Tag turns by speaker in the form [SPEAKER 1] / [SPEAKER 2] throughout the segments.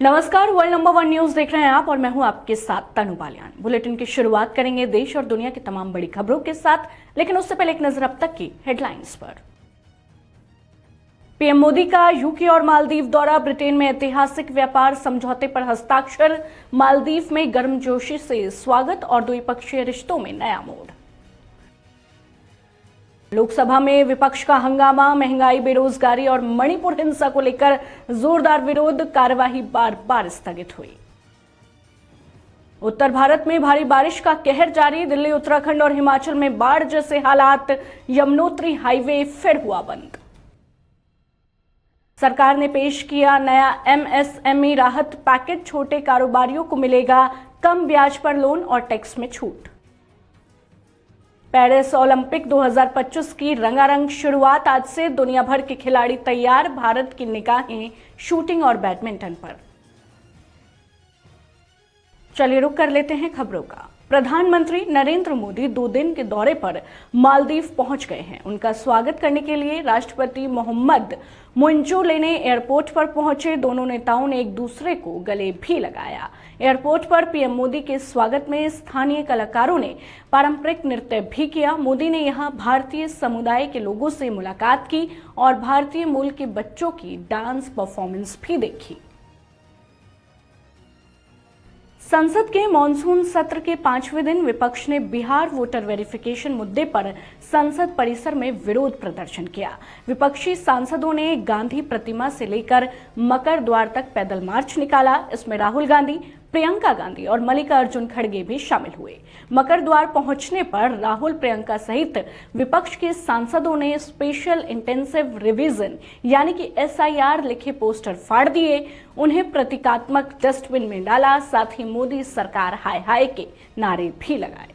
[SPEAKER 1] नमस्कार, world number 1 news देख रहे हैं आप और मैं हूं आपके साथ तनु बालियान। बुलेटिन की शुरुआत करेंगे देश और दुनिया की तमाम बड़ी खबरों के साथ, लेकिन उससे पहले एक नजर अब तक की हेडलाइंस पर। पीएम मोदी का यूके और मालदीव दौरा, ब्रिटेन में ऐतिहासिक व्यापार समझौते पर हस्ताक्षर, मालदीव में गर्मजोशी से स्वागत और द्विपक्षीय रिश्तों में नया मोड़। लोकसभा में विपक्ष का हंगामा, महंगाई, बेरोजगारी और मणिपुर हिंसा को लेकर जोरदार विरोध, कार्यवाही बार बार स्थगित हुई। उत्तर भारत में भारी बारिश का कहर जारी, दिल्ली, उत्तराखंड और हिमाचल में बाढ़ जैसे हालात, यमुनोत्री हाईवे फिर हुआ बंद। सरकार ने पेश किया नया एमएसएमई राहत पैकेज, छोटे कारोबारियों को मिलेगा कम ब्याज पर लोन और टैक्स में छूट। पेरिस ओलंपिक 2025 की रंगारंग शुरुआत, आज से दुनिया भर के खिलाड़ी तैयार, भारत की निगाहें शूटिंग और बैडमिंटन पर। चलिए रुक कर लेते हैं खबरों का। प्रधानमंत्री नरेंद्र मोदी 2 दिन के दौरे पर मालदीव पहुंच गए हैं। उनका स्वागत करने के लिए राष्ट्रपति मोहम्मद मुइज़्ज़ो ने एयरपोर्ट पर पहुंचे। दोनों नेताओं ने एक दूसरे को गले भी लगाया। एयरपोर्ट पर पीएम मोदी के स्वागत में स्थानीय कलाकारों ने पारंपरिक नृत्य भी किया। मोदी ने यहां भारतीय समुदाय के लोगों से मुलाकात की और भारतीय मूल के बच्चों की डांस परफॉर्मेंस भी देखी। संसद के मॉनसून सत्र के 5वें दिन विपक्ष ने बिहार वोटर वेरिफिकेशन मुद्दे पर संसद परिसर में विरोध प्रदर्शन किया। विपक्षी सांसदों ने गांधी प्रतिमा से लेकर मकर द्वार तक पैदल मार्च निकाला। इसमें राहुल गांधी, प्रियंका गांधी और मल्लिकार्जुन खड़गे भी शामिल हुए। मकर द्वार पहुंचने पर राहुल, प्रियंका सहित विपक्ष के सांसदों ने स्पेशल इंटेंसिव रिवीजन यानी कि SIR लिखे पोस्टर फाड़ दिए, उन्हें प्रतीकात्मक डस्टबिन में डाला। साथ ही मोदी सरकार हाय हाय के नारे भी लगाए।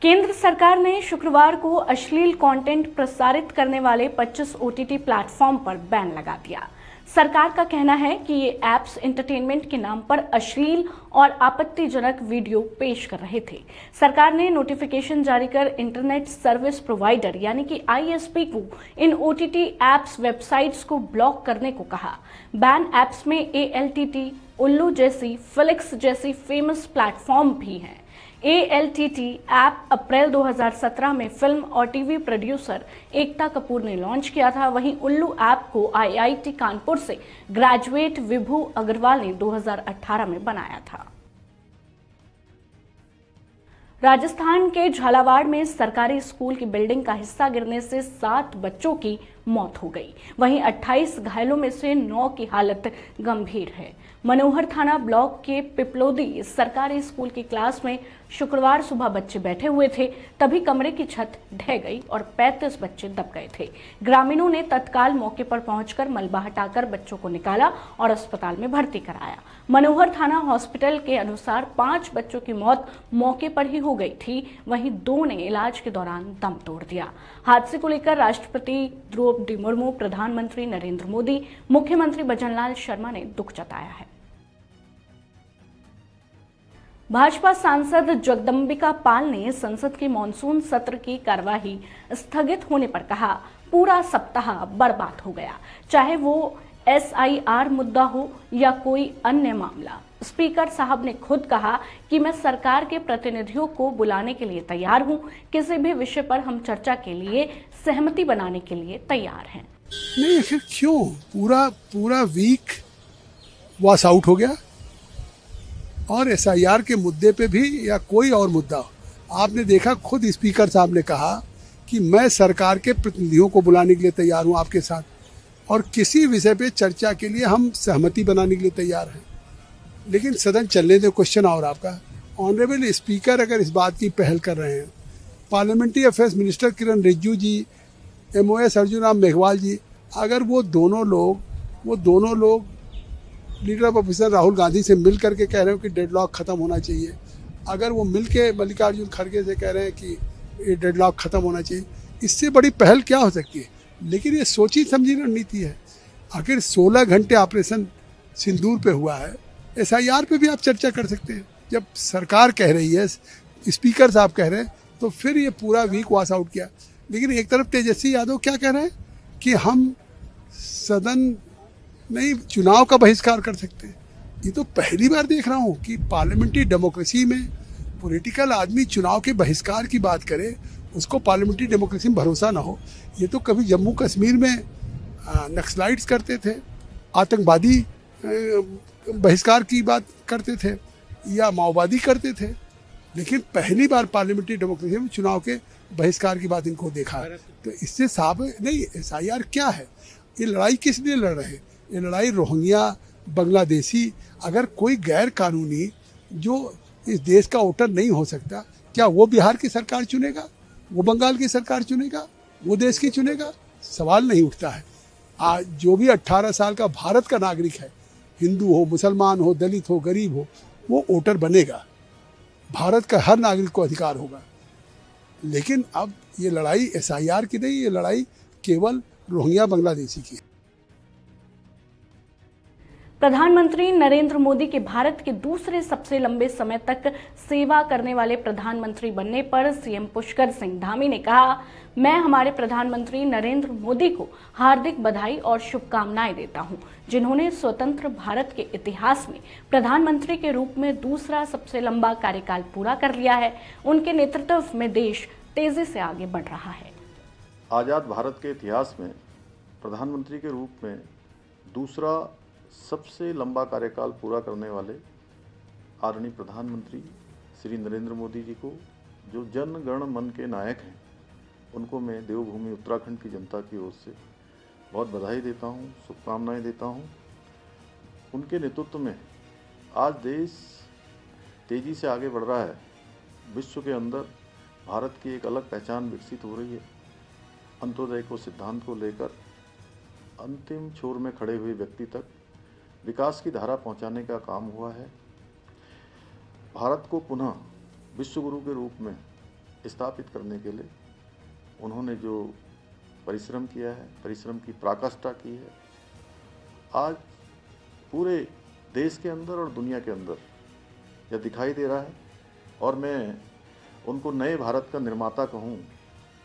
[SPEAKER 1] केंद्र सरकार ने शुक्रवार को अश्लील कंटेंट प्रसारित करने वाले 25 OTT प्लेटफॉर्म पर बैन लगा दिया। सरकार का कहना है कि ये ऐप्स एंटरटेनमेंट के नाम पर अश्लील और आपत्तिजनक वीडियो पेश कर रहे थे। सरकार ने नोटिफिकेशन जारी कर इंटरनेट सर्विस प्रोवाइडर यानी कि ISP को इन OTT ऐप्स वेबसाइट्स को ब्लॉक करने को कहा। बैन ऐप्स में ALTT, उल्लू जैसी, फ्लिक्स जैसी फेमस प्लेटफॉर्म भी हैं। ALTT ऐप अप्रैल 2017 में फिल्म और टीवी प्रोड्यूसर एकता कपूर ने लॉन्च किया था। वहीं उल्लू ऐप को IIT कानपुर से ग्रेजुएट विभू अग्रवाल ने 2018 में बनाया था। राजस्थान के झालावाड़ में सरकारी स्कूल की बिल्डिंग का हिस्सा गिरने से 7 बच्चों की मौत हो गई। वहीं 28 घायलों में से 9 की हालत गंभीर है। मनोहर थाना ब्लॉक के पिपलोदी सरकारी स्कूल की क्लास में शुक्रवार सुबह बच्चे बैठे हुए थे, तभी कमरे की छत ढह गई और 35 बच्चे दब गए थे। ग्रामीणों ने तत्काल मौके पर पहुंचकर मलबा हटाकर बच्चों को निकाला और अस्पताल में भर्ती कराया। मनोहर थाना हॉस्पिटल के अनुसार 5 बच्चों की मौत मौके पर ही हो गई थी, वहीं 2 ने इलाज के दौरान दम तोड़ दिया। हादसे को लेकर राष्ट्रपति द्रौपदी मुर्मू, प्रधानमंत्री नरेंद्र मोदी, मुख्यमंत्री भजनलाल शर्मा ने दुख जताया है। भाजपा सांसद जगदंबिका पाल ने संसद के मॉनसून सत्र की कार्यवाही स्थगित होने पर कहा, पूरा सप्ताह बर्बाद हो गया, चाहे वो SIR मुद्दा हो या कोई अन्य मामला। स्पीकर साहब ने खुद कहा कि मैं सरकार के प्रतिनिधियों को बुलाने के लिए तैयार हूं, किसी भी विषय पर हम चर्चा के लिए सहमति बनाने के लिए तैयार हैं।
[SPEAKER 2] नहीं, फिर क्यों पूरा वीक वॉश आउट हो गया? और SIR के मुद्दे पे भी या कोई और मुद्दा हो, आपने देखा खुद स्पीकर साहब ने कहा कि मैं सरकार के प्रतिनिधियों को बुलाने के लिए तैयार हूं आपके साथ, और किसी विषय पे चर्चा के लिए हम सहमति बनाने के लिए तैयार हैं। लेकिन सदन चलने दे। क्वेश्चन और आपका, ऑनरेबल स्पीकर अगर इस बात की पहल कर रहे हैं, पार्लियामेंट्री अफेयर्स मिनिस्टर किरण रिजिजू जी, MOS अर्जुन राम मेघवाल जी, अगर वो दोनों लोग leader of opposition Rahul Gandhi से मिल करके कह रहे हो कि डेडलॉक खत्म होना चाहिए, अगर वो मिल के मल्लिकार्जुन खड़गे से कह रहे हैं कि ये डेडलॉक खत्म होना चाहिए, इससे बड़ी पहल क्या हो सकती है? लेकिन ये सोची समझी रणनीति है। आखिर 16 घंटे ऑपरेशन सिंदूर पे हुआ है, SIR पे भी आप चर्चा कर सकते हैं। जब सरकार कह रही है, स्पीकर साहब कह रहे हैं, तो फिर ये पूरा वीक वॉश आउट किया। लेकिन एक तरफ तेजस्वी यादव क्या कह रहे हैं कि हम सदन नहीं चुनाव का बहिष्कार कर सकते हैं। ये तो पहली बार देख रहा हूँ कि पार्लियामेंट्री डेमोक्रेसी में पॉलिटिकल आदमी चुनाव के बहिष्कार की बात करे, उसको पार्लियामेंट्री डेमोक्रेसी में भरोसा ना हो। ये तो कभी जम्मू कश्मीर में नक्सलाइट्स करते थे, आतंकवादी बहिष्कार की बात करते थे या माओवादी करते थे, लेकिन पहली बार पार्लियामेंट्री डेमोक्रेसी में चुनाव के बहिष्कार की बात इनको देखा। तो इससे साफ नहीं, SIR क्या है, ये लड़ाई किस लिए लड़ रहे हैं? ये लड़ाई रोहिंग्या, बांग्लादेशी, अगर कोई गैर कानूनी जो इस देश का वोटर नहीं हो सकता, क्या वो बिहार की सरकार चुनेगा, वो बंगाल की सरकार चुनेगा, वो देश की चुनेगा? सवाल नहीं उठता है। आज जो भी 18 साल का भारत का नागरिक है, हिंदू हो, मुसलमान हो, दलित हो, गरीब हो, वो वोटर बनेगा। भारत का हर नागरिक को अधिकार होगा। लेकिन अब ये लड़ाई SIR की नहीं, ये लड़ाई केवल रोहिंग्या बांग्लादेशी की है।
[SPEAKER 1] प्रधानमंत्री नरेंद्र मोदी के भारत के दूसरे सबसे लंबे समय तक सेवा करने वाले प्रधानमंत्री बनने पर सीएम पुष्कर सिंह धामी ने कहा, मैं हमारे प्रधानमंत्री नरेंद्र मोदी को हार्दिक बधाई और शुभकामनाएं देता हूं, जिन्होंने स्वतंत्र भारत के इतिहास में प्रधानमंत्री के रूप में दूसरा सबसे लंबा कार्यकाल पूरा कर लिया है। उनके नेतृत्व में देश तेजी से आगे बढ़ रहा है।
[SPEAKER 3] आज़ाद भारत के इतिहास में प्रधानमंत्री के रूप में दूसरा सबसे लंबा कार्यकाल पूरा करने वाले आदरणीय प्रधानमंत्री श्री नरेंद्र मोदी जी को, जो जन गण मन के नायक हैं, उनको मैं देवभूमि उत्तराखंड की जनता की ओर से बहुत बधाई देता हूं, शुभकामनाएं देता हूं। उनके नेतृत्व में आज देश तेज़ी से आगे बढ़ रहा है। विश्व के अंदर भारत की एक अलग पहचान विकसित हो रही है। अंत्योदय को सिद्धांत को लेकर अंतिम छोर में खड़े हुए व्यक्ति तक विकास की धारा पहुंचाने का काम हुआ है। भारत को पुनः विश्व गुरु के रूप में स्थापित करने के लिए उन्होंने जो परिश्रम किया है, परिश्रम की पराकाष्ठा की है, आज पूरे देश के अंदर और दुनिया के अंदर यह दिखाई दे रहा है। और मैं उनको नए भारत का निर्माता कहूँ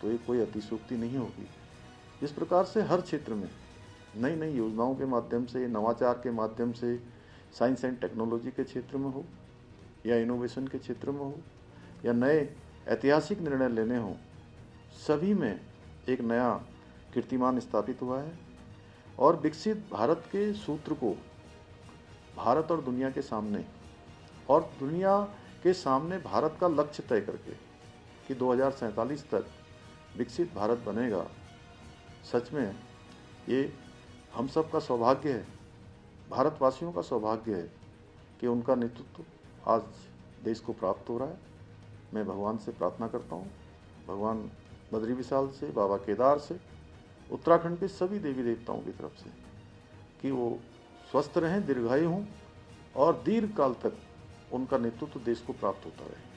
[SPEAKER 3] तो ये कोई अतिशयोक्ति नहीं होगी। इस प्रकार से हर क्षेत्र में नई नई योजनाओं के माध्यम से, नवाचार के माध्यम से, साइंस एंड टेक्नोलॉजी के क्षेत्र में हो या इनोवेशन के क्षेत्र में हो या नए ऐतिहासिक निर्णय लेने हों, सभी में एक नया कीर्तिमान स्थापित हुआ है। और विकसित भारत के सूत्र को भारत और दुनिया के सामने, और दुनिया के सामने भारत का लक्ष्य तय करके कि 2047 तक विकसित भारत बनेगा, सच में ये हम सब का सौभाग्य है, भारतवासियों का सौभाग्य है कि उनका नेतृत्व आज देश को प्राप्त हो रहा है। मैं भगवान से प्रार्थना करता हूँ, भगवान बद्री विशाल से, बाबा केदार से, उत्तराखंड के सभी देवी देवताओं की तरफ से कि वो स्वस्थ रहें, दीर्घायु हों और दीर्घ काल तक उनका नेतृत्व देश को प्राप्त होता रहे।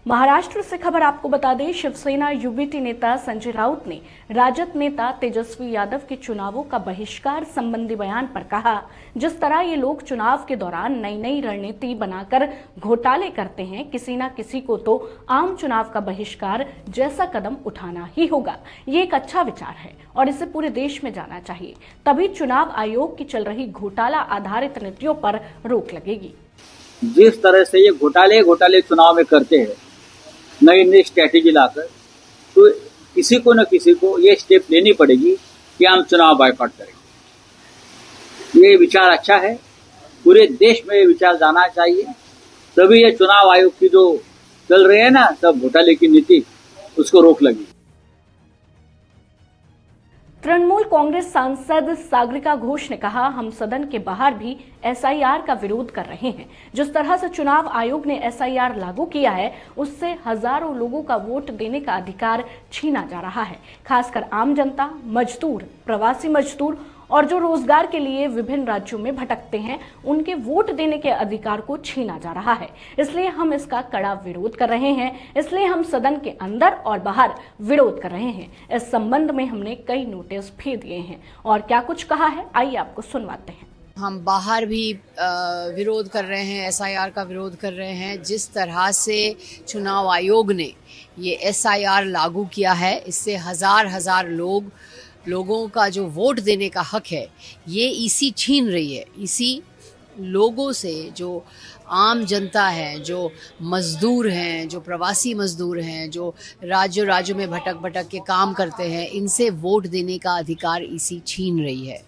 [SPEAKER 1] महाराष्ट्र से खबर आपको बता दें, शिवसेना यूबीटी नेता संजय राउत ने राजद नेता तेजस्वी यादव के चुनावों का बहिष्कार संबंधी बयान पर कहा, जिस तरह ये लोग चुनाव के दौरान नई नई रणनीति बनाकर घोटाले करते हैं, किसी न किसी को तो आम चुनाव का बहिष्कार जैसा कदम उठाना ही होगा। ये एक अच्छा विचार है और इसे पूरे देश में जाना चाहिए, तभी चुनाव आयोग की चल रही घोटाला आधारित नीतियों पर रोक लगेगी।
[SPEAKER 4] जिस तरह से ये घोटाले चुनाव में करते हैं, नई नई स्ट्रैटेजी लाकर, तो किसी को न किसी को ये स्टेप लेनी पड़ेगी कि हम चुनाव बायकॉट करेंगे। ये विचार अच्छा है, पूरे देश में ये विचार जाना चाहिए, तभी ये चुनाव आयोग की जो चल रही है ना सब घोटाले की नीति, उसको रोक लगी।
[SPEAKER 1] तृणमूल कांग्रेस सांसद सागरिका घोष ने कहा, हम सदन के बाहर भी SIR का विरोध कर रहे हैं। जिस तरह से चुनाव आयोग ने SIR लागू किया है, उससे हजारों लोगों का वोट देने का अधिकार छीना जा रहा है। खासकर आम जनता, मजदूर, प्रवासी मजदूर और जो रोजगार के लिए विभिन्न राज्यों में भटकते हैं, उनके वोट देने के अधिकार को छीना जा रहा है। इसलिए हम इसका कड़ा विरोध कर रहे हैं। इसलिए हम सदन के अंदर और बाहर विरोध कर रहे हैं। इस संबंध में हमने कई नोटिस भी दिए हैं और क्या कुछ कहा है, आइए आपको सुनवाते हैं।
[SPEAKER 5] हम बाहर भी विरोध कर रहे हैं, SIR का विरोध कर रहे हैं। जिस तरह से चुनाव आयोग ने ये SIR लागू किया है, इससे हजार लोग लोगों का जो वोट देने का हक है ये ईसी छीन रही है। ईसी लोगों से, जो आम जनता है, जो मज़दूर हैं, जो प्रवासी मज़दूर हैं, जो राज्यों में भटक के काम करते हैं, इनसे वोट देने का अधिकार ईसी छीन रही है।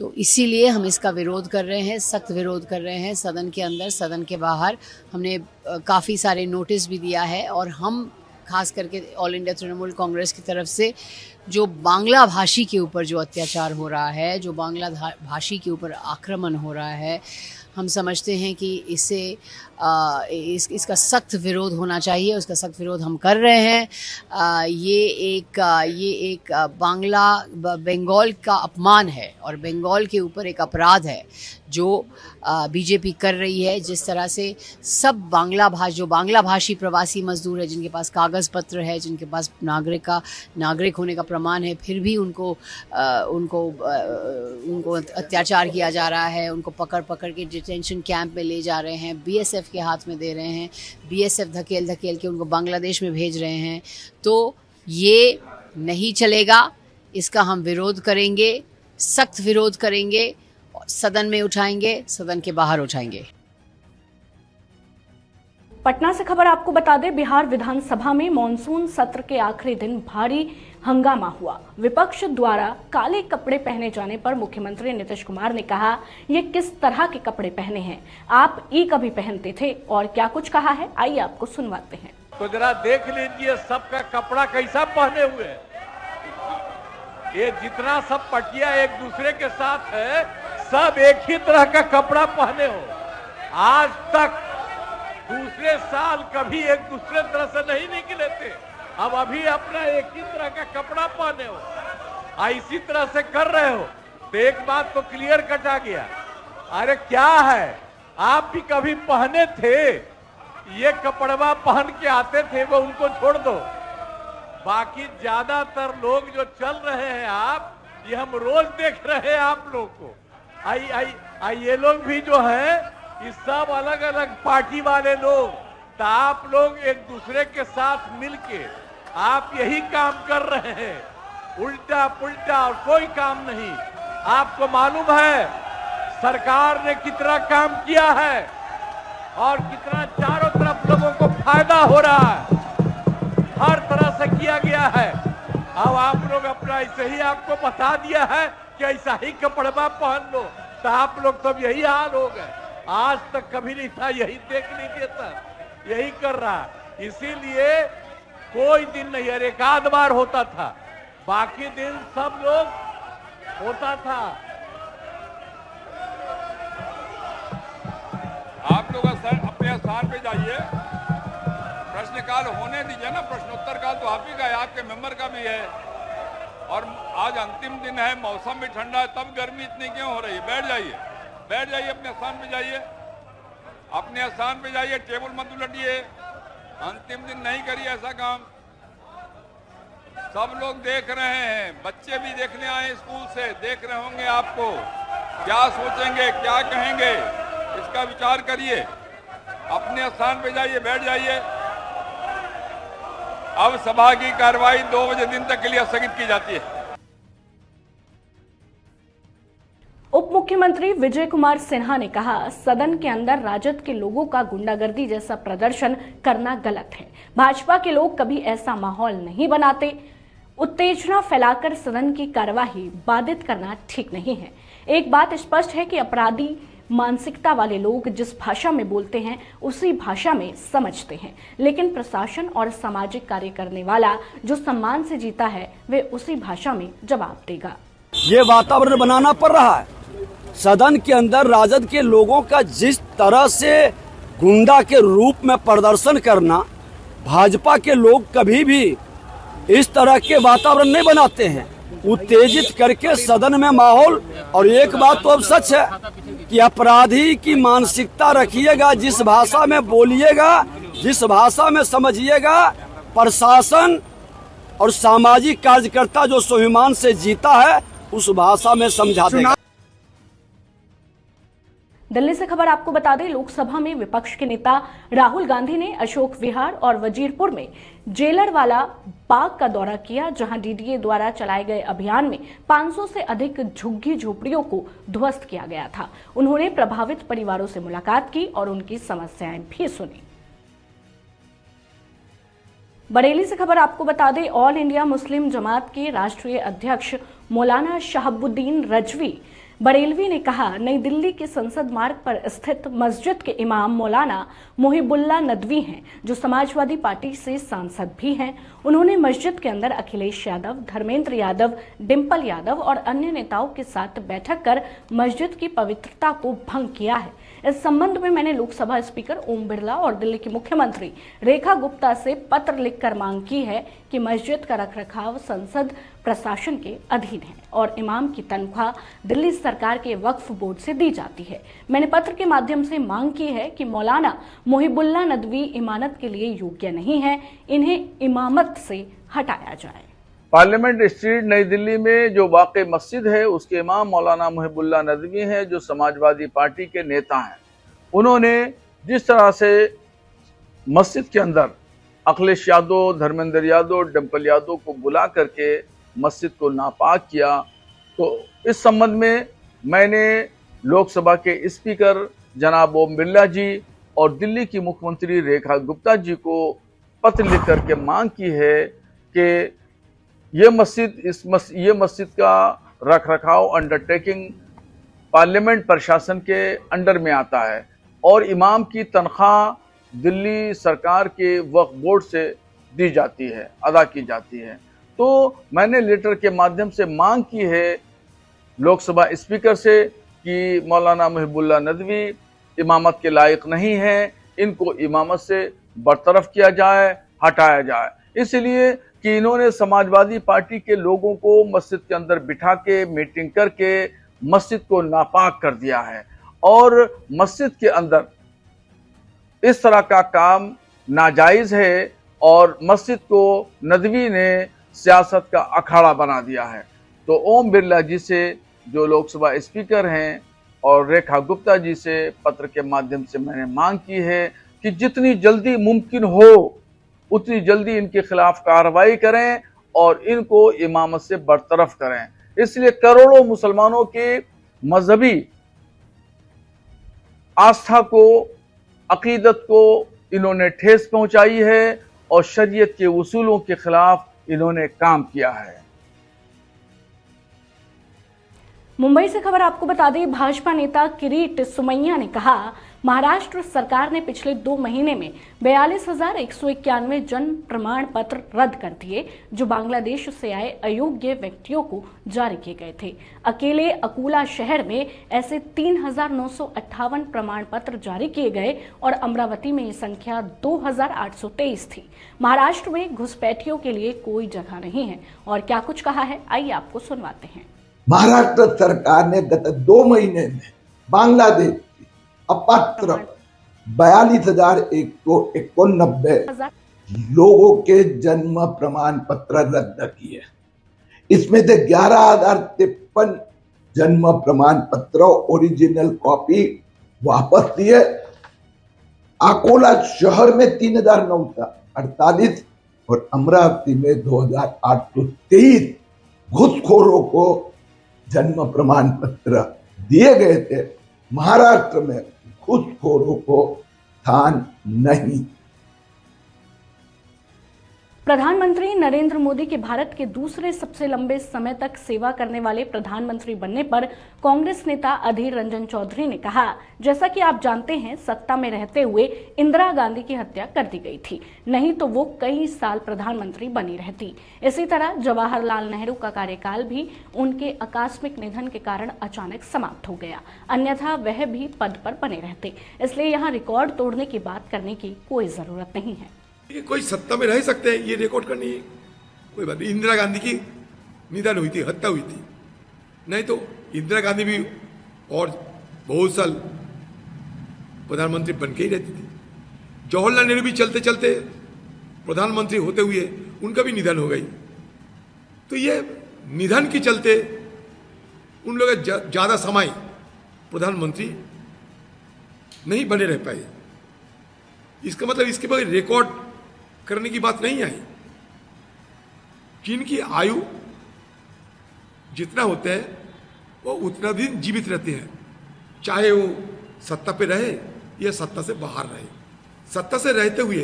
[SPEAKER 5] तो इसीलिए हम इसका विरोध कर रहे हैं, सख्त विरोध कर रहे हैं। सदन के अंदर, सदन के बाहर हमने काफ़ी सारे नोटिस भी दिया है और हम खास करके ऑल इंडिया तृणमूल कांग्रेस की तरफ से जो बांग्ला भाषी के ऊपर जो अत्याचार हो रहा है, जो बांग्ला भाषी के ऊपर आक्रमण हो रहा है, हम समझते हैं कि इसका सख्त विरोध होना चाहिए। उसका सख्त विरोध हम कर रहे हैं। ये एक बंगाल का अपमान है और बंगाल के ऊपर एक अपराध है जो बीजेपी कर रही है। जिस तरह से सब बांग्ला भाषी प्रवासी मजदूर है, जिनके पास कागज़ पत्र है, जिनके पास नागरिक होने का प्रमाण है, फिर भी उनको अत्याचार किया जा रहा है। उनको पकड़ के डिटेंशन कैंप में ले जा रहे हैं, बीएसएफ के हाथ में दे रहे हैं, बीएसएफ धकेल के उनको बांग्लादेश में भेज रहे हैं। तो ये नहीं चलेगा, इसका हम विरोध करेंगे, सख्त विरोध करेंगे, सदन में उठाएंगे, सदन के बाहर उठाएंगे।
[SPEAKER 1] पटना से खबर आपको बता दें, बिहार विधानसभा में मॉनसून सत्र के आखिरी दिन भारी हंगामा हुआ। विपक्ष द्वारा काले कपड़े पहने जाने पर मुख्यमंत्री नीतीश कुमार ने कहा, ये किस तरह के कपड़े पहने हैं, आप ई कभी पहनते थे, और क्या कुछ कहा है आइए आपको सुनवाते हैं।
[SPEAKER 6] तो जरा देख लीजिए सबका कपड़ा कैसा पहने हुए है। ये जितना सब पटिया एक दूसरे के साथ है, सब एक ही तरह का कपड़ा पहने हो। आज तक दूसरे साल कभी एक दूसरे तरह से नहीं निकले थे, अब अभी अपना एक ही तरह का कपड़ा पहने हो, इसी तरह से कर रहे हो। तो एक बात तो क्लियर कट आ गया। अरे क्या है, आप भी कभी पहने थे, ये कपड़वा पहन के आते थे, वो उनको छोड़ दो। बाकी ज्यादातर लोग जो चल रहे हैं आप, ये हम रोज देख रहे हैं आप लोग को। ये लोग भी जो है, ये सब अलग अलग पार्टी वाले लोग। तो आप लोग एक दूसरे के साथ मिलके आप यही काम कर रहे हैं, उल्टा पुल्टा और कोई काम नहीं। आपको मालूम है सरकार ने कितना काम किया है और कितना चारों तरफ लोगों को फायदा हो रहा है, हर तरह से किया गया है। अब आप लोग अपना ऐसे ही आपको बता दिया है कि ऐसा ही कपड़ा पहन लो, तो आप लोग तब यही हाल हो गए। आज तक कभी नहीं था, यही देख लीजिए, तब यही कर रहा है। इसीलिए कोई दिन नहीं, अरे एक आध बार होता था, बाकी दिन सब लोग होता था।
[SPEAKER 7] आप लोग अपने स्थान पे जाइए, प्रश्नकाल होने दीजिए ना। प्रश्नोत्तर काल तो आप ही का है, आपके मेंबर का भी है। और आज अंतिम दिन है, मौसम भी ठंडा है, तब गर्मी इतनी क्यों हो रही है? बैठ जाइए अपने स्थान पे जाइए, अपने स्थान पे जाइए, टेबल मत उलटिए। अंतिम दिन नहीं करिए ऐसा काम। सब लोग देख रहे हैं, बच्चे भी देखने आए स्कूल से, देख रहे होंगे आपको। क्या सोचेंगे, क्या कहेंगे, इसका विचार करिए। अपने स्थान पे जाइए, बैठ जाइए। अब सभा की कार्रवाई 2 बजे दिन तक के लिए स्थगित की जाती है।
[SPEAKER 1] उप मुख्यमंत्री विजय कुमार सिन्हा ने कहा, सदन के अंदर राजद के लोगों का गुंडागर्दी जैसा प्रदर्शन करना गलत है। भाजपा के लोग कभी ऐसा माहौल नहीं बनाते। उत्तेजना फैलाकर सदन की कार्यवाही बाधित करना ठीक नहीं है। एक बात स्पष्ट है कि अपराधी मानसिकता वाले लोग जिस भाषा में बोलते हैं उसी भाषा में समझते हैं, लेकिन प्रशासन और सामाजिक कार्य करने वाला जो सम्मान से जीता है वे उसी भाषा में जवाब देगा।
[SPEAKER 8] ये वातावरण बनाना पड़ रहा है। सदन के अंदर राजद के लोगों का जिस तरह से गुंडा के रूप में प्रदर्शन करना, भाजपा के लोग कभी भी इस तरह के वातावरण नहीं बनाते हैं। उत्तेजित करके सदन में माहौल, और एक बात तो अब सच है कि अपराधी की मानसिकता रखिएगा, जिस भाषा में बोलिएगा, जिस भाषा में समझिएगा, प्रशासन और सामाजिक कार्यकर्ता जो स्वाभिमान से जीता है उस भाषा में समझा देगा।
[SPEAKER 1] दिल्ली से खबर आपको बता दें, लोकसभा में विपक्ष के नेता राहुल गांधी ने अशोक विहार और वजीरपुर में जेलरवाला बाग का दौरा किया, जहां डीडीए द्वारा चलाए गए अभियान में 500 से अधिक झुग्गी झोपड़ियों को ध्वस्त किया गया था। उन्होंने प्रभावित परिवारों से मुलाकात की और उनकी समस्याएं भी सुनी। बरेली से खबर आपको बता दें, ऑल इंडिया मुस्लिम जमात के राष्ट्रीय अध्यक्ष मौलाना शहाबुद्दीन रजवी बरेलवी ने कहा, नई दिल्ली के संसद मार्ग पर स्थित मस्जिद के इमाम मौलाना मोहिबुल्लाह नदवी हैं, जो समाजवादी पार्टी से सांसद भी हैं। उन्होंने मस्जिद के अंदर अखिलेश यादव, धर्मेंद्र यादव, डिंपल यादव और अन्य नेताओं के साथ बैठक कर मस्जिद की पवित्रता को भंग किया है। इस संबंध में मैंने लोकसभा स्पीकर ओम बिरला और दिल्ली की मुख्यमंत्री रेखा गुप्ता से पत्र लिखकर मांग की है कि मस्जिद का रखरखाव संसद प्रशासन के अधीन है और इमाम की तनख्वाह दिल्ली सरकार के वक्फ बोर्ड से दी जाती है। मैंने पत्र के माध्यम से मांग की है कि मौलाना मोहिबुल्लाह नदवी इमामत के लिए योग्य नहीं है, इन्हें इमामत से हटाया जाए।
[SPEAKER 9] पार्लियामेंट स्ट्रीट नई दिल्ली में जो वाक़ई मस्जिद है उसके इमाम मौलाना मोहिबुल्लाह नदवी हैं, जो समाजवादी पार्टी के नेता हैं। उन्होंने जिस तरह से मस्जिद के अंदर अखिलेश यादव, धर्मेंद्र यादव, डिंपल यादव को बुला करके मस्जिद को नापाक किया, तो इस संबंध में मैंने लोकसभा के स्पीकर जनाब ओम बिरला जी और दिल्ली की मुख्यमंत्री रेखा गुप्ता जी को पत्र लिख करके मांग की है कि ये मस्जिद का रखरखाव अंडरटेकिंग पार्लियामेंट प्रशासन के अंडर में आता है और इमाम की तनख्वाह दिल्ली सरकार के वक्फ बोर्ड से दी जाती है, अदा की जाती है। तो मैंने लेटर के माध्यम से मांग की है लोकसभा स्पीकर से कि मौलाना मोहिबुल्लाह नदवी इमामत के लायक नहीं है, इनको इमामत से बरतरफ किया जाए, हटाया जाए। इसलिए कि इन्होंने समाजवादी पार्टी के लोगों को मस्जिद के अंदर बिठा के मीटिंग करके मस्जिद को नापाक कर दिया है और मस्जिद के अंदर इस तरह का काम नाजायज़ है और मस्जिद को नदवी ने सियासत का अखाड़ा बना दिया है। तो ओम बिरला जी से जो लोकसभा स्पीकर हैं और रेखा गुप्ता जी से पत्र के माध्यम से मैंने मांग की है कि जितनी जल्दी मुमकिन हो उतनी जल्दी इनके खिलाफ कार्रवाई करें और इनको इमामत से बरतरफ करें। इसलिए करोड़ों मुसलमानों के मजहबी आस्था को, अकीदत को इन्होंने ठेस पहुंचाई है और शरीयत के उसूलों के खिलाफ इन्होंने काम किया है।
[SPEAKER 1] मुंबई से खबर आपको बता दें, भाजपा नेता किरीट सोमैया ने कहा, महाराष्ट्र सरकार ने पिछले 2 महीने में 42,191 जन्म प्रमाण पत्र रद्द कर दिए, जो बांग्लादेश से आए अयोग्य व्यक्तियों को जारी किए गए थे। अकेले अकोला शहर में ऐसे 3,958 प्रमाण पत्र जारी किए गए और अमरावती में ये संख्या 2,823 थी। महाराष्ट्र में घुसपैठियों के लिए कोई जगह नहीं है। और क्या कुछ कहा है, आइए आपको सुनवाते हैं।
[SPEAKER 10] महाराष्ट्र सरकार ने गत 2 महीने में बांग्लादेश की अपात्र 42,191 लोगों के जन्म प्रमाण पत्र रद्द किए। इसमें से 11,053 जन्म प्रमाण पत्र ओरिजिनल कॉपी वापस दिए। अकोला शहर में 3,948 और अमरावती में 2,823 घुसखोरों को जन्म प्रमाण पत्र दिए गए थे। महाराष्ट्र में घुसखोरों को स्थान नहीं।
[SPEAKER 1] प्रधानमंत्री नरेंद्र मोदी के भारत के दूसरे सबसे लंबे समय तक सेवा करने वाले प्रधानमंत्री बनने पर कांग्रेस नेता अधीर रंजन चौधरी ने कहा, जैसा कि आप जानते हैं, सत्ता में रहते हुए इंदिरा गांधी की हत्या कर दी गई थी, नहीं तो वो कई साल प्रधानमंत्री बनी रहती। इसी तरह जवाहरलाल नेहरू का कार्यकाल भी उनके आकस्मिक निधन के कारण अचानक समाप्त हो गया, अन्यथा वह भी पद पर बने रहते। इसलिए यहाँ रिकॉर्ड तोड़ने की बात करने की कोई जरूरत नहीं है।
[SPEAKER 11] ये कोई सत्ता में रह सकते हैं, ये रिकॉर्ड करनी है कोई बात नहीं। इंदिरा गांधी की निधन हुई थी, हत्या हुई थी, नहीं तो इंदिरा गांधी भी और बहुत साल प्रधानमंत्री बन के ही रहती थी। जवाहरलाल नेहरू भी चलते चलते प्रधानमंत्री होते हुए उनका भी निधन हो गई। तो ये निधन के चलते उन लोग ज्यादा समय प्रधानमंत्री नहीं बने रह पाए। इसका मतलब इसके बगैर रिकॉर्ड करने की बात नहीं आई। जिनकी आयु जितना होता है वो उतना दिन जीवित रहते हैं, चाहे वो सत्ता पे रहे या सत्ता से बाहर रहे। सत्ता से रहते हुए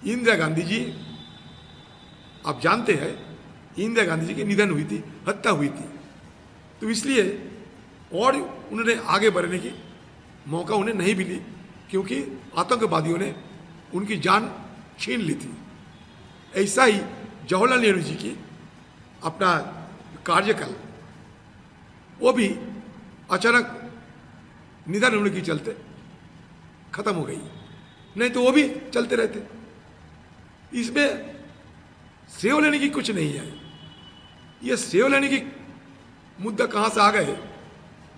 [SPEAKER 11] इंदिरा गांधी जी, आप जानते हैं इंदिरा गांधी जी की निधन हुई थी, हत्या हुई थी, तो इसलिए और उन्होंने आगे बढ़ने की मौका उन्हें नहीं मिली, क्योंकि आतंकवादियों ने उनकी जान छीन ली थी। ऐसा ही जवाहरलाल नेहरू जी की अपना कार्यकाल वो भी अचानक निधन होने के चलते खत्म हो गई, नहीं तो वो भी चलते रहते। इसमें सेव लेने की कुछ नहीं है। ये सेव लेने की मुद्दा कहां से आ गए,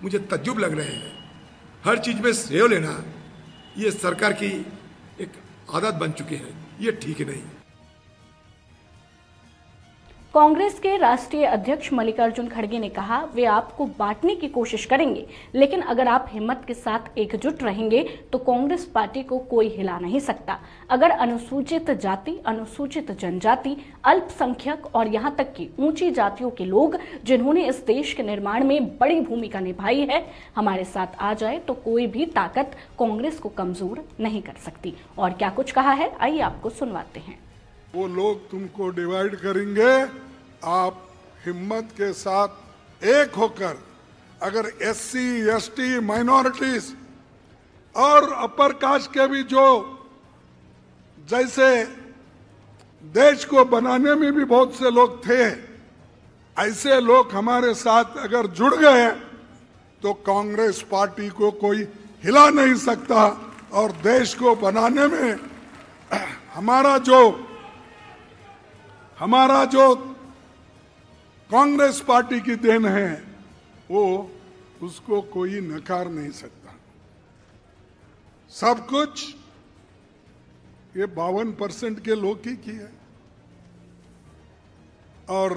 [SPEAKER 11] मुझे तज्जुब लग रहे हैं। हर चीज में सेव लेना ये सरकार की एक आदत बन चुकी है, ये ठीक नहीं।
[SPEAKER 1] कांग्रेस के राष्ट्रीय अध्यक्ष मल्लिकार्जुन खड़गे ने कहा, वे आपको बांटने की कोशिश करेंगे, लेकिन अगर आप हिम्मत के साथ एकजुट रहेंगे तो कांग्रेस पार्टी को कोई हिला नहीं सकता। अगर अनुसूचित जाति, अनुसूचित जनजाति, अल्पसंख्यक और यहां तक कि ऊंची जातियों के लोग जिन्होंने इस देश के निर्माण में बड़ी भूमिका निभाई है, हमारे साथ आ जाए तो कोई भी ताकत कांग्रेस को कमजोर नहीं कर सकती। और क्या कुछ कहा है, आइए आपको सुनवाते हैं।
[SPEAKER 2] वो लोग तुमको डिवाइड करेंगे, आप हिम्मत के साथ एक होकर अगर SC, ST, माइनॉरिटीज और अपर कास्ट के भी जो जैसे देश को बनाने में भी बहुत से लोग थे, ऐसे लोग हमारे साथ अगर जुड़ गए तो कांग्रेस पार्टी को कोई हिला नहीं सकता। और देश को बनाने में हमारा जो कांग्रेस पार्टी की देन है, वो उसको कोई नकार नहीं सकता। सब कुछ ये 52% के लोग की है। और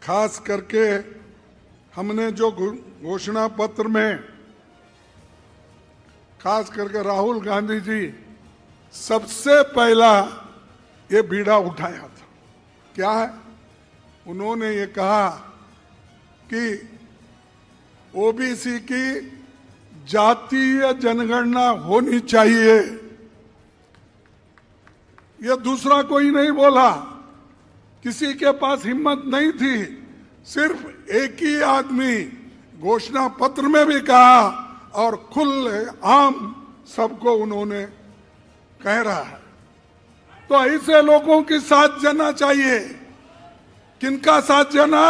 [SPEAKER 2] खास करके हमने जो घोषणा पत्र में खास करके राहुल गांधी जी सबसे पहला ये बीड़ा उठाया था। क्या है? उन्होंने ये कहा कि ओबीसी की जातीय जनगणना होनी चाहिए। ये दूसरा कोई नहीं बोला, किसी के पास हिम्मत नहीं थी। सिर्फ एक ही आदमी घोषणा पत्र में भी कहा और खुले आम सबको उन्होंने कह रहा है। तो ऐसे लोगों के साथ जाना चाहिए। किनका साथ जाना?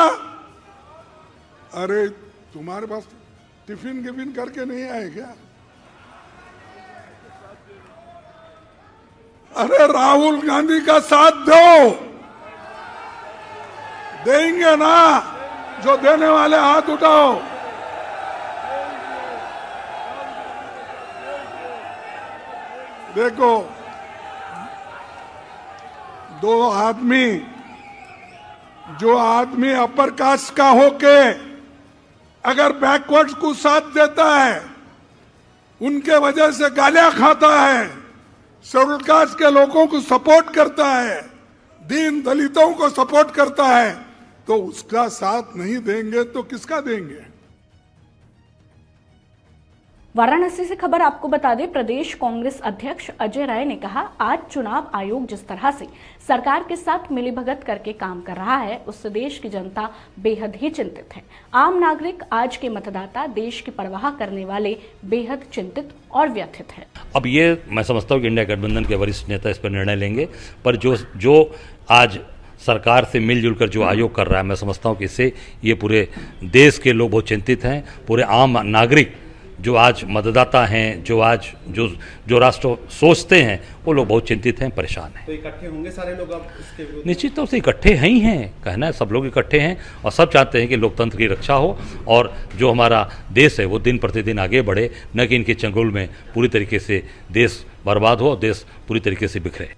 [SPEAKER 2] अरे तुम्हारे पास टिफिन गिफिन करके नहीं आए क्या? अरे राहुल गांधी का साथ दो, देंगे ना? जो देने वाले हाथ उठाओ। देखो, जो आदमी अपर कास्ट का होके अगर बैकवर्ड्स को साथ देता है, उनके वजह से गालियां खाता है, शेड्यूल कास्ट के लोगों को सपोर्ट करता है, दीन दलितों को सपोर्ट करता है, तो उसका साथ नहीं देंगे तो किसका देंगे?
[SPEAKER 1] वाराणसी से खबर आपको बता दें, प्रदेश कांग्रेस अध्यक्ष अजय राय ने कहा, आज चुनाव आयोग जिस तरह से सरकार के साथ मिलीभगत करके काम कर रहा है, उससे देश की जनता बेहद ही चिंतित है। आम नागरिक, आज के मतदाता देश की परवाह करने वाले बेहद चिंतित और व्यथित है।
[SPEAKER 12] अब ये मैं समझता हूँ कि इंडिया गठबंधन के वरिष्ठ नेता इस पर निर्णय लेंगे, पर जो आज सरकार से मिलजुल कर जो आयोग कर रहा है, मैं समझता हूँ कि इससे ये पूरे देश के लोग बहुत चिंतित हैं। पूरे आम नागरिक जो आज मतदाता हैं, जो राष्ट्र सोचते हैं, वो लोग बहुत चिंतित हैं, परेशान हैं।
[SPEAKER 13] तो इकट्ठे होंगे सारे लोग अब इसके विरुद्ध?
[SPEAKER 12] निश्चित तौर से इकट्ठे ही हैं, कहना है सब लोग इकट्ठे हैं और सब चाहते हैं कि लोकतंत्र की रक्षा हो और जो हमारा देश है वो दिन प्रतिदिन आगे बढ़े, न कि इनके चंगुल में पूरी तरीके से देश बर्बाद हो, देश पूरी तरीके से बिखरे।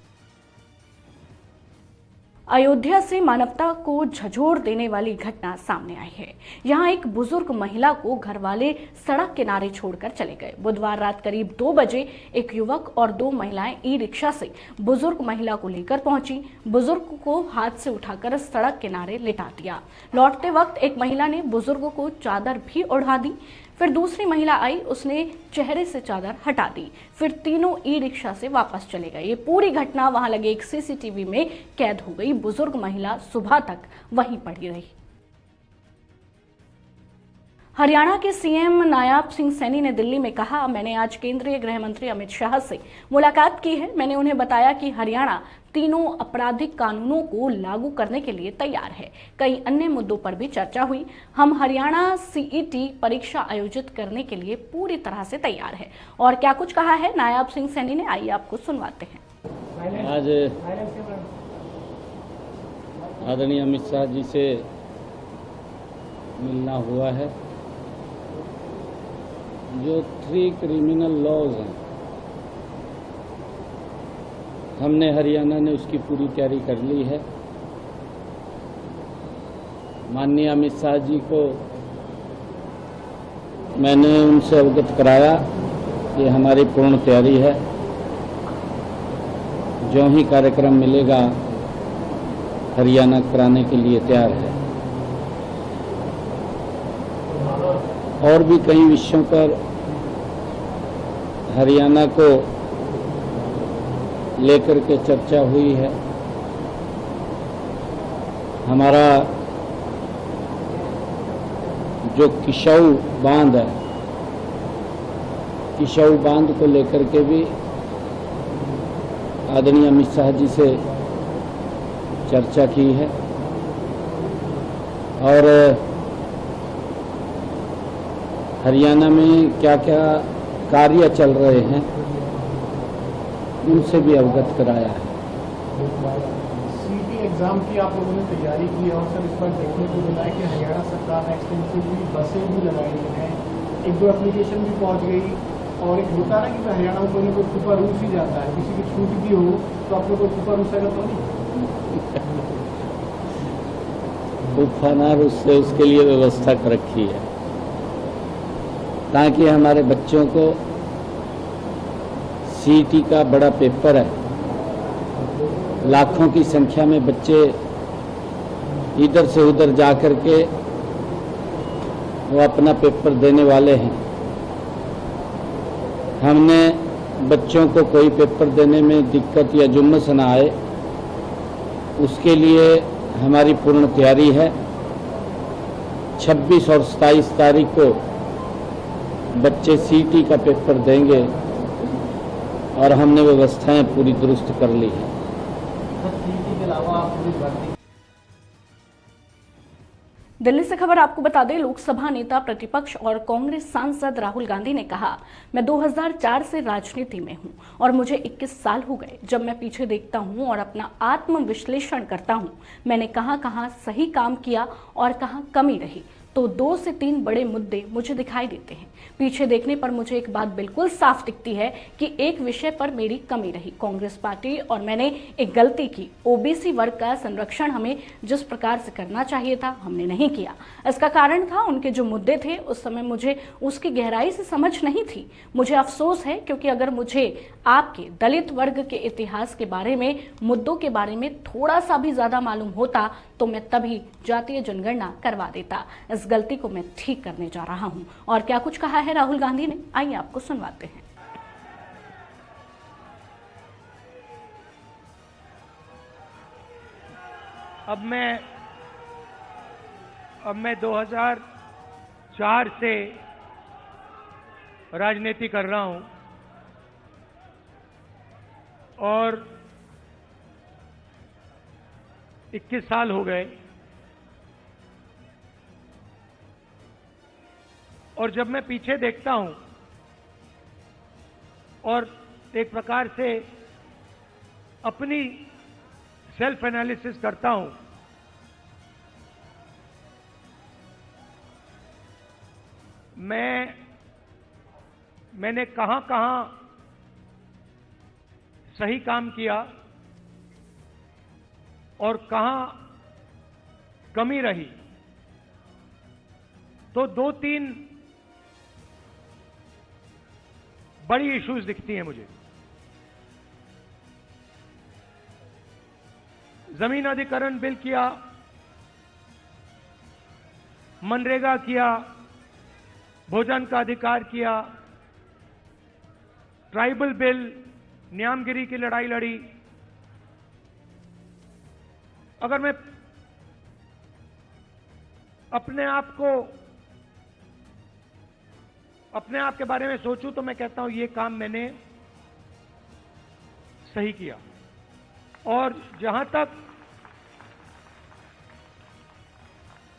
[SPEAKER 1] अयोध्या से मानवता को झंझोर देने वाली घटना सामने आई है। यहाँ एक बुजुर्ग महिला को घर वाले सड़क किनारे छोड़कर चले गए। बुधवार रात करीब 2 बजे एक युवक और 2 महिलाएं ई-रिक्शा से बुजुर्ग महिला को लेकर पहुंची। बुजुर्ग को हाथ से उठाकर सड़क किनारे लिटा दिया। लौटते वक्त एक महिला ने बुजुर्ग को चादर भी ओढ़ा दी। फिर दूसरी महिला आई, उसने चेहरे से चादर हटा दी। फिर तीनों ई-रिक्शा से वापस चले गए। ये पूरी घटना वहां लगे एक सीसीटीवी में कैद हो गई। बुजुर्ग महिला सुबह तक वहीं पड़ी रही। हरियाणा के सीएम नायब सिंह सैनी ने दिल्ली में कहा, मैंने आज केंद्रीय गृह मंत्री अमित शाह से मुलाकात की है। मैंने उन्हें बताया कि हरियाणा तीनों आपराधिक कानूनों को लागू करने के लिए तैयार है। कई अन्य मुद्दों पर भी चर्चा हुई। हम हरियाणा सीईटी परीक्षा आयोजित करने के लिए पूरी तरह से तैयार है। और क्या कुछ कहा है नायब सिंह सैनी ने, आइए आपको सुनवाते हैं।
[SPEAKER 14] आज आदरणीय अमित शाह जी से मिलना हुआ है। जो 3 क्रिमिनल लॉज हैं, हमने हरियाणा ने उसकी पूरी तैयारी कर ली है। माननीय अमित शाह जी को मैंने उनसे अवगत कराया कि हमारी पूर्ण तैयारी है। जो ही कार्यक्रम मिलेगा हरियाणा कराने के लिए तैयार है। और भी कई विषयों पर हरियाणा को लेकर के चर्चा हुई है। हमारा जो किशऊ बांध है, किशऊ बांध को लेकर के भी आदरणीय अमित शाह जी से चर्चा की है। और हरियाणा में क्या क्या कार्य चल रहे हैं उनसे भी अवगत कराया है।
[SPEAKER 15] सीटी एग्जाम की आप लोगों ने तैयारी की और सर इस पर देखने को मिला है कि हरियाणा सरकार ने एक्सटेंसिवली बसें भी लगाई हैं, 1-2 एप्लीकेशन भी पहुंच गई। और एक होता है ना कि हरियाणा में कोई ना कोई छुपा रूस ही जाता है, किसी की छूट भी हो तो आपने कोई छुपा रूस है तो नहीं?
[SPEAKER 14] छुपाना रूस से उसके लिए व्यवस्था कर रखी है ताकि हमारे बच्चों को सीईटी का बड़ा पेपर है, लाखों की संख्या में बच्चे इधर से उधर जा कर के वो अपना पेपर देने वाले हैं। हमने बच्चों को कोई पेपर देने में दिक्कत या जुम्मस न आए, उसके लिए हमारी पूर्ण तैयारी है। 26 और 27 तारीख को बच्चे सीईटी का पेपर देंगे और हमने व्यवस्थाएं पूरी दुरुस्त कर ली है।
[SPEAKER 1] दिल्ली से खबर आपको बता दें, लोकसभा नेता प्रतिपक्ष और कांग्रेस सांसद राहुल गांधी ने कहा, मैं 2004 से राजनीति में हूं और मुझे 21 साल हो गए। जब मैं पीछे देखता हूं और अपना आत्म विश्लेषण करता हूं, मैंने कहां सही काम किया और कहां कमी रही, तो 2 से 3 बड़े मुद्दे मुझे दिखाई देते हैं। पीछे देखने पर मुझे एक बात बिल्कुल साफ दिखती है कि एक विषय पर मेरी कमी रही। कांग्रेस पार्टी और मैंने एक गलती की। ओबीसी वर्ग का संरक्षण हमें जिस प्रकार से करना चाहिए था, हमने नहीं किया। इसका कारण था उनके जो मुद्दे थे, उस समय मुझे उसकी गहराई से समझ नहीं थी। मुझे अफसोस है, क्योंकि अगर मुझे आपके दलित वर्ग के इतिहास के बारे में, मुद्दों के बारे में थोड़ा सा भी ज्यादा मालूम होता तो मैं तभी जातीय जनगणना करवा देता। इस गलती को मैं ठीक करने जा रहा हूं। और क्या कुछ कहा है राहुल गांधी ने, आइए आपको सुनवाते हैं।
[SPEAKER 16] अब मैं 2004 से राजनीति कर रहा हूं और 21 साल हो गए। और जब मैं पीछे देखता हूं और एक प्रकार से अपनी सेल्फ एनालिसिस करता हूं, मैंने कहां सही काम किया और कहां कमी रही, तो 2-3 बड़ी इश्यूज दिखती हैं मुझे। जमीन अधिग्रहण बिल किया, मनरेगा किया, भोजन का अधिकार किया, ट्राइबल बिल, न्यामगिरी की लड़ाई लड़ी। अगर मैं अपने आप के बारे में सोचूं तो मैं कहता हूं ये काम मैंने सही किया। और जहां तक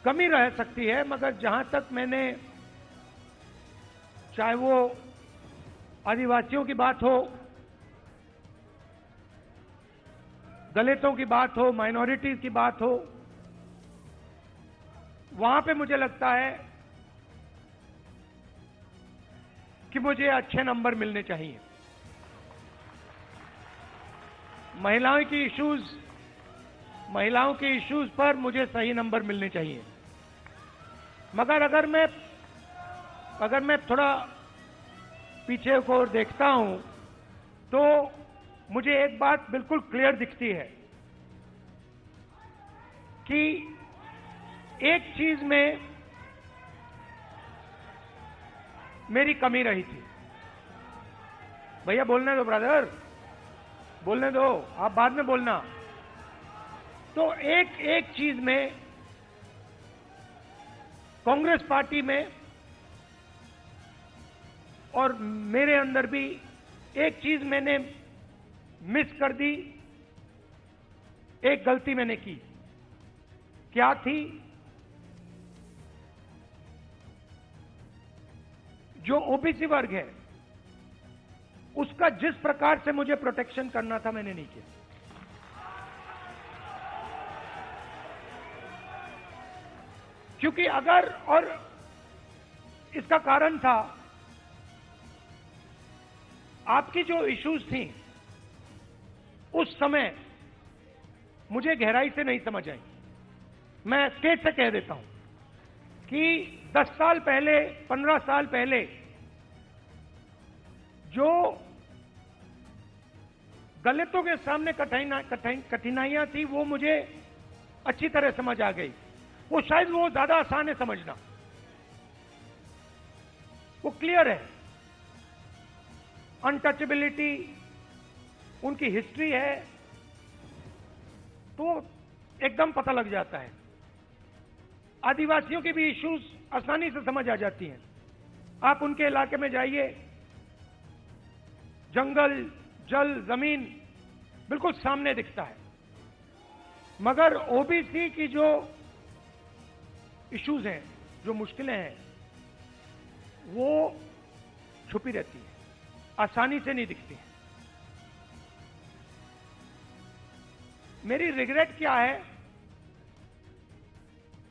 [SPEAKER 16] कमी रह सकती है, मगर जहां तक मैंने, चाहे वो आदिवासियों की बात हो, दलितों की बात हो, माइनॉरिटीज की बात हो, वहां पे मुझे लगता है कि मुझे अच्छे नंबर मिलने चाहिए। महिलाओं के इश्यूज पर मुझे सही नंबर मिलने चाहिए। मगर अगर मैं थोड़ा पीछे को देखता हूं तो मुझे एक बात बिल्कुल क्लियर दिखती है कि एक चीज में मेरी कमी रही थी। भैया बोलने दो, ब्रदर बोलने दो, आप बाद में बोलना। तो एक चीज में कांग्रेस पार्टी में और मेरे अंदर भी एक चीज मैंने मिस कर दी, एक गलती मैंने की। क्या थी? जो ओबीसी वर्ग है उसका जिस प्रकार से मुझे प्रोटेक्शन करना था मैंने नहीं किया। क्योंकि अगर, और इसका कारण था आपकी जो इश्यूज थी उस समय मुझे गहराई से नहीं समझ आई। मैं स्टेट से कह देता हूं कि 10 साल पहले, 15 साल पहले जो दलितों के सामने कठिनाइयां थी वो मुझे अच्छी तरह समझ आ गई। वो शायद वो ज्यादा आसान है समझना, वो क्लियर है। अनटचेबिलिटी, उनकी हिस्ट्री है तो एकदम पता लग जाता है। आदिवासियों की भी इश्यूज आसानी से समझ आ जाती हैं। आप उनके इलाके में जाइए, जंगल, जल, जमीन बिल्कुल सामने दिखता है। मगर ओबीसी की जो इश्यूज हैं, जो मुश्किलें हैं, वो छुपी रहती हैं, आसानी से नहीं दिखती हैं। मेरी रिग्रेट क्या है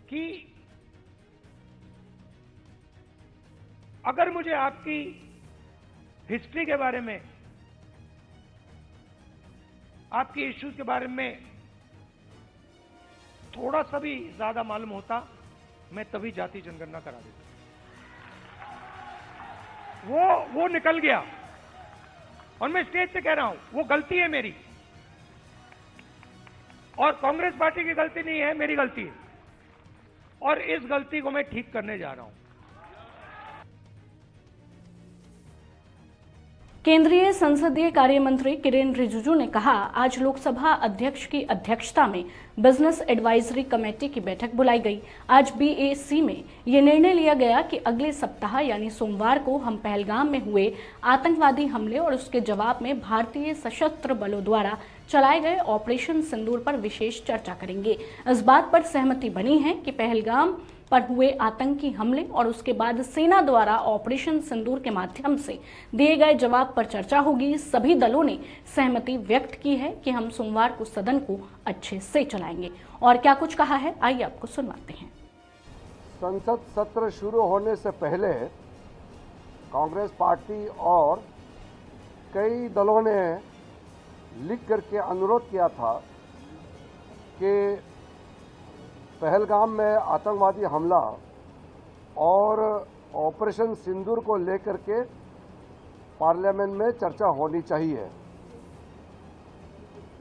[SPEAKER 16] कि अगर मुझे आपकी हिस्ट्री के बारे में, आपकी इश्यूज के बारे में थोड़ा सा भी ज्यादा मालूम होता, मैं तभी जाति जनगणना करा देता। वो निकल गया और मैं स्टेज से कह रहा हूं वो गलती है मेरी, और कांग्रेस पार्टी की गलती नहीं है, मेरी गलती है। और इस गलती को मैं ठीक करने जा रहा हूं।
[SPEAKER 1] केंद्रीय संसदीय कार्य मंत्री किरेन रिजिजू ने कहा, आज लोकसभा अध्यक्ष की अध्यक्षता में बिजनेस एडवाइजरी कमेटी की बैठक बुलाई गई। आज बीएसी में ये निर्णय लिया गया कि अगले सप्ताह यानी सोमवार को हम पहलगाम में हुए आतंकवादी हमले और उसके जवाब में भारतीय सशस्त्र बलों द्वारा चलाए गए ऑपरेशन सिंदूर पर विशेष चर्चा करेंगे। इस बात पर सहमति बनी है कि पहलगाम पर हुए आतंकी हमले और उसके बाद सेना द्वारा ऑपरेशन सिंदूर के माध्यम से दिए गए जवाब पर चर्चा होगी। सभी दलों ने सहमति व्यक्त की है कि हम सोमवार को सदन को अच्छे से चलाएंगे। और क्या कुछ कहा है, आइए आपको सुनवाते हैं।
[SPEAKER 17] संसद सत्र शुरू होने से पहले कांग्रेस पार्टी और कई दलों ने लिख करके अनुरोध किया था कि पहलगाम में आतंकवादी हमला और ऑपरेशन सिंदूर को लेकर के पार्लियामेंट में चर्चा होनी चाहिए।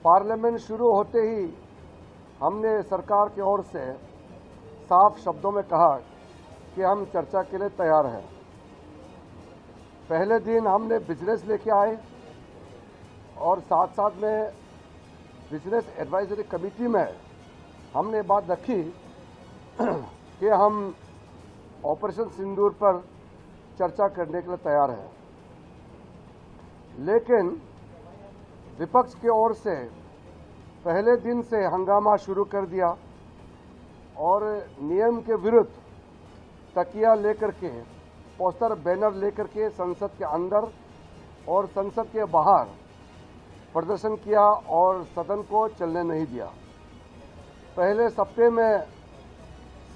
[SPEAKER 17] पार्लियामेंट शुरू होते ही हमने सरकार की ओर से साफ शब्दों में कहा कि हम चर्चा के लिए तैयार हैं। पहले दिन हमने बिजनेस लेके आए और साथ साथ में बिजनेस एडवाइजरी कमेटी में हमने बात रखी कि हम ऑपरेशन सिंदूर पर चर्चा करने के लिए तैयार हैं, लेकिन विपक्ष की ओर से पहले दिन से हंगामा शुरू कर दिया और नियम के विरुद्ध तकिया लेकर के, पोस्टर बैनर लेकर के संसद के अंदर और संसद के बाहर प्रदर्शन किया और सदन को चलने नहीं दिया। पहले सप्ताह में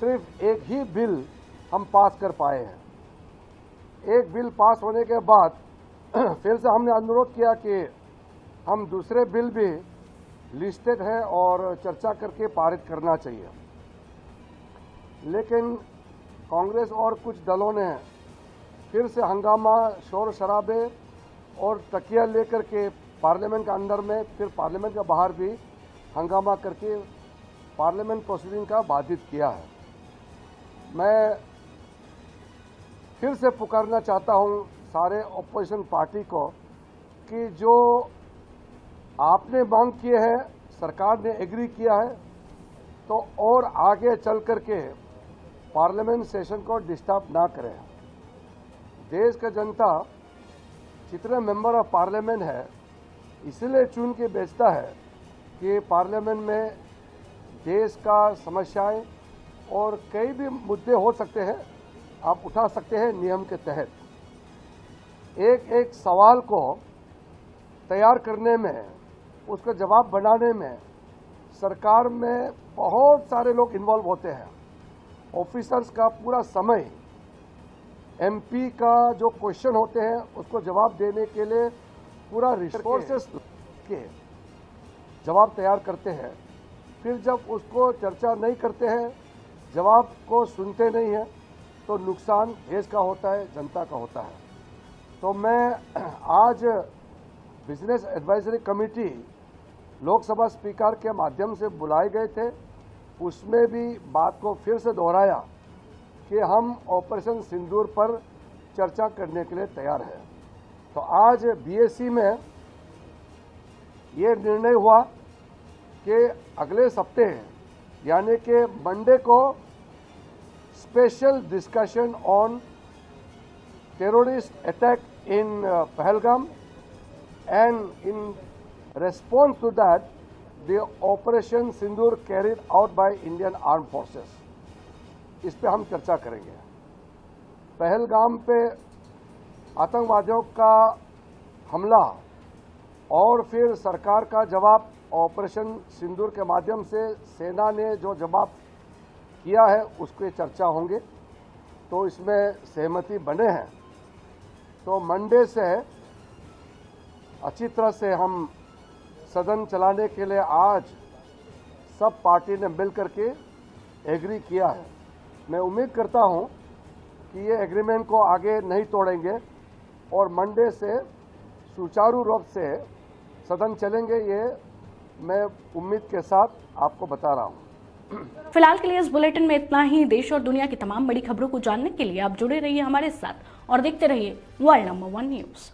[SPEAKER 17] सिर्फ एक ही बिल हम पास कर पाए हैं। एक बिल पास होने के बाद फिर से हमने अनुरोध किया कि हम दूसरे बिल भी लिस्टेड है और चर्चा करके पारित करना चाहिए, लेकिन कांग्रेस और कुछ दलों ने फिर से हंगामा, शोर शराबे और तकिया लेकर के पार्लियामेंट के अंदर में फिर पार्लियामेंट के बाहर भी हंगामा करके पार्लियामेंट प्रोसीडिंग का बाधित किया है। मैं फिर से पुकारना चाहता हूं सारे ऑपोजिशन पार्टी को कि जो आपने मांग किए हैं, सरकार ने एग्री किया है, तो और आगे चल करके पार्लियामेंट सेशन को डिस्टर्ब ना करें। देश का जनता जितने मेंबर ऑफ पार्लियामेंट है इसलिए चुन के भेजता है कि पार्लियामेंट में देश का समस्याएं और कई भी मुद्दे हो सकते हैं, आप उठा सकते हैं नियम के तहत। एक एक सवाल को तैयार करने में, उसका जवाब बनाने में सरकार में बहुत सारे लोग इन्वॉल्व होते हैं। ऑफिसर्स का पूरा समय, एमपी का जो क्वेश्चन होते हैं उसको जवाब देने के लिए पूरा रिसोर्सेस के जवाब तैयार करते हैं, फिर जब उसको चर्चा नहीं करते हैं, जवाब को सुनते नहीं हैं, तो नुकसान देश का होता है, जनता का होता है। तो मैं आज business advisory committee Lok Sabha speaker के माध्यम से बुलाए गए थे, उसमें भी बात को फिर से दोहराया कि हम ऑपरेशन सिंदूर पर चर्चा करने के लिए तैयार हैं। तो आज बीएससी में ये निर्णय हुआ कि अगले सप्ताह यानी कि मंडे को special discussion on terrorist attack in Pahalgam and in response to that the operation Sindoor carried out by Indian Armed Forces, इस पे हम चर्चा करेंगे। पहलगाम पे आतंकवादियों का हमला और फिर सरकार का जवाब ऑपरेशन सिंदूर के माध्यम से सेना ने जो जवाब किया है उसके चर्चा होंगे, तो इसमें सहमति बने हैं। तो मंडे से अच्छी तरह से हम सदन चलाने के लिए आज सब पार्टी ने मिल करके एग्री किया है। मैं उम्मीद करता हूं कि ये एग्रीमेंट को आगे नहीं तोड़ेंगे और मंडे से सुचारू रूप से सदन चलेंगे, ये मैं उम्मीद के साथ आपको बता रहा हूं।
[SPEAKER 1] फिलहाल के लिए इस बुलेटिन में इतना ही। देश और दुनिया की तमाम बड़ी खबरों को जानने के लिए आप जुड़े रहिए हमारे साथ और देखते रहिए वर्ल्ड नंबर 1 न्यूज़।